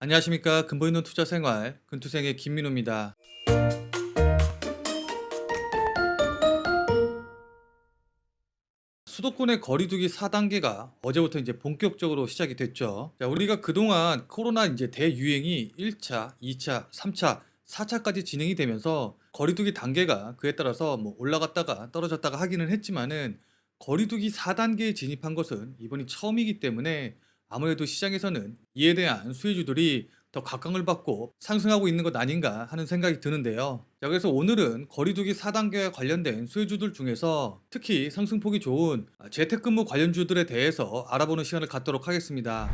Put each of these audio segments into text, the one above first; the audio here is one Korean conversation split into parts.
안녕하십니까. 근본 있는 투자 생활 근투생의 김민우입니다. 수도권의 거리두기 4단계가 어제부터 이제 본격적으로 시작이 됐죠. 자, 우리가 그동안 코로나 이제 대유행이 1차, 2차, 3차, 4차까지 진행이 되면서 거리두기 단계가 그에 따라서 뭐 올라갔다가 떨어졌다가 하기는 했지만은 거리두기 4단계에 진입한 것은 이번이 처음이기 때문에 아무래도 시장에서는 이에 대한 수혜주들이 더 각광을 받고 상승하고 있는 것 아닌가 하는 생각이 드는데요. 자, 그래서 오늘은 거리두기 4단계와 관련된 수혜주들 중에서 특히 상승폭이 좋은 재택근무 관련주들에 대해서 알아보는 시간을 갖도록 하겠습니다.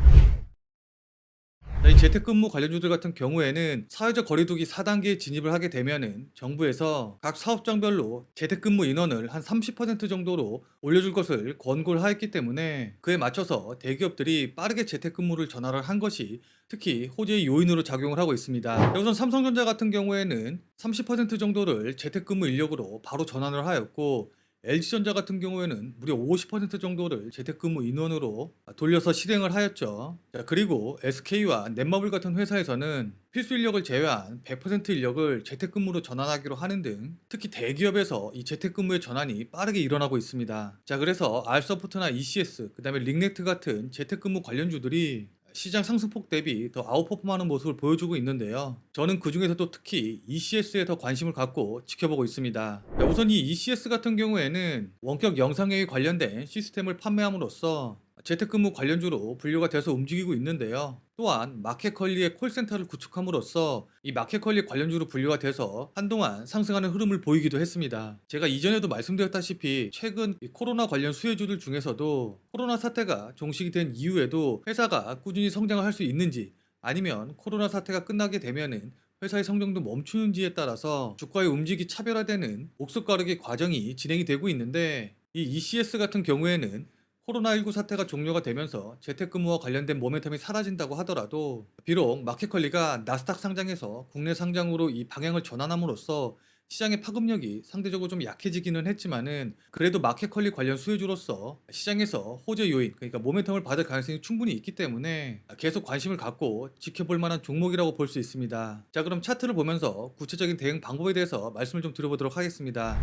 자, 이 재택근무 관련주들 같은 경우에는 사회적 거리두기 4단계에 진입을 하게 되면은 정부에서 각 사업장별로 재택근무 인원을 한 30% 정도로 올려줄 것을 권고를 하였기 때문에 그에 맞춰서 대기업들이 빠르게 재택근무를 전환을 한 것이 특히 호재의 요인으로 작용을 하고 있습니다. 우선 삼성전자 같은 경우에는 30% 정도를 재택근무 인력으로 바로 전환을 하였고, LG전자 같은 경우에는 무려 50% 정도를 재택근무 인원으로 돌려서 실행을 하였죠. 자, 그리고 SK와 넷마블 같은 회사에서는 필수 인력을 제외한 100% 인력을 재택근무로 전환하기로 하는 등 특히 대기업에서 이 재택근무의 전환이 빠르게 일어나고 있습니다. 자, 그래서 R소프트나 ECS, 그다음에 링넥트 같은 재택근무 관련주들이 시장 상승폭 대비 더 아웃퍼폼하는 모습을 보여주고 있는데요. 저는 그 중에서도 특히 ECS에 더 관심을 갖고 지켜보고 있습니다. 자, 우선 이 ECS 같은 경우에는 원격 영상회의 관련된 시스템을 판매함으로써 재택근무 관련주로 분류가 돼서 움직이고 있는데요. 또한 마켓컬리의 콜센터를 구축함으로써 이 마켓컬리 관련주로 분류가 돼서 한동안 상승하는 흐름을 보이기도 했습니다. 제가 이전에도 말씀드렸다시피 최근 이 코로나 관련 수혜주들 중에서도 코로나 사태가 종식이 된 이후에도 회사가 꾸준히 성장을 할 수 있는지, 아니면 코로나 사태가 끝나게 되면은 회사의 성장도 멈추는지에 따라서 주가의 움직이 차별화되는 옥석 가르기 과정이 진행이 되고 있는데, 이 ECS 같은 경우에는 코로나19 사태가 종료가 되면서 재택근무와 관련된 모멘텀이 사라진다고 하더라도 비록 마켓컬리가 나스닥 상장에서 국내 상장으로 이 방향을 전환함으로써 시장의 파급력이 상대적으로 좀 약해지기는 했지만은 그래도 마켓컬리 관련 수혜주로서 시장에서 호재 요인, 그러니까 모멘텀을 받을 가능성이 충분히 있기 때문에 계속 관심을 갖고 지켜볼 만한 종목이라고 볼 수 있습니다. 자, 그럼 차트를 보면서 구체적인 대응 방법에 대해서 말씀을 좀 드려보도록 하겠습니다.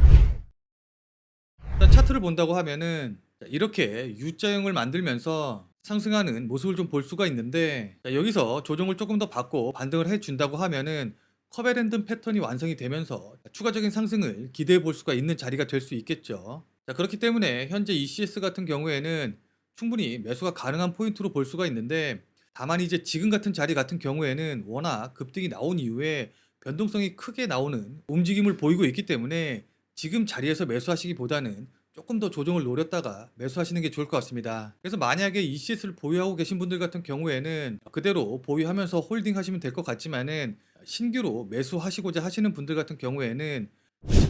일단 차트를 본다고 하면은 이렇게 U자형을 만들면서 상승하는 모습을 좀 볼 수가 있는데, 여기서 조정을 조금 더 받고 반등을 해준다고 하면은 커베랜드 패턴이 완성이 되면서 추가적인 상승을 기대해 볼 수가 있는 자리가 될 수 있겠죠. 자, 그렇기 때문에 현재 ECS 같은 경우에는 충분히 매수가 가능한 포인트로 볼 수가 있는데, 다만 이제 지금 같은 자리 같은 경우에는 워낙 급등이 나온 이후에 변동성이 크게 나오는 움직임을 보이고 있기 때문에 지금 자리에서 매수하시기보다는 조금 더 조정을 노렸다가 매수하시는 게 좋을 것 같습니다. 그래서 만약에 ECS를 보유하고 계신 분들 같은 경우에는 그대로 보유하면서 홀딩 하시면 될 것 같지만은, 신규로 매수하시고자 하시는 분들 같은 경우에는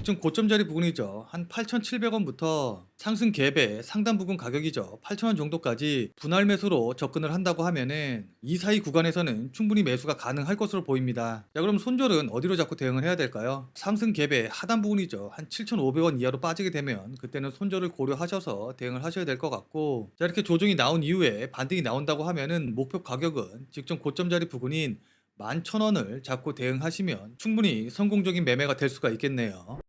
지금 고점 자리 부근이죠. 한 8,700원부터 상승 갭의 상단 부근 가격이죠. 8,000원 정도까지 분할 매수로 접근을 한다고 하면은 이 사이 구간에서는 충분히 매수가 가능할 것으로 보입니다. 자, 그럼 손절은 어디로 잡고 대응을 해야 될까요? 상승 갭의 하단 부분이죠. 한 7,500원 이하로 빠지게 되면 그때는 손절을 고려하셔서 대응을 하셔야 될 것 같고, 자, 이렇게 조정이 나온 이후에 반등이 나온다고 하면은 목표 가격은 직전 고점 자리 부근인 11,000원을 잡고 대응하시면 충분히 성공적인 매매가 될 수가 있겠네요.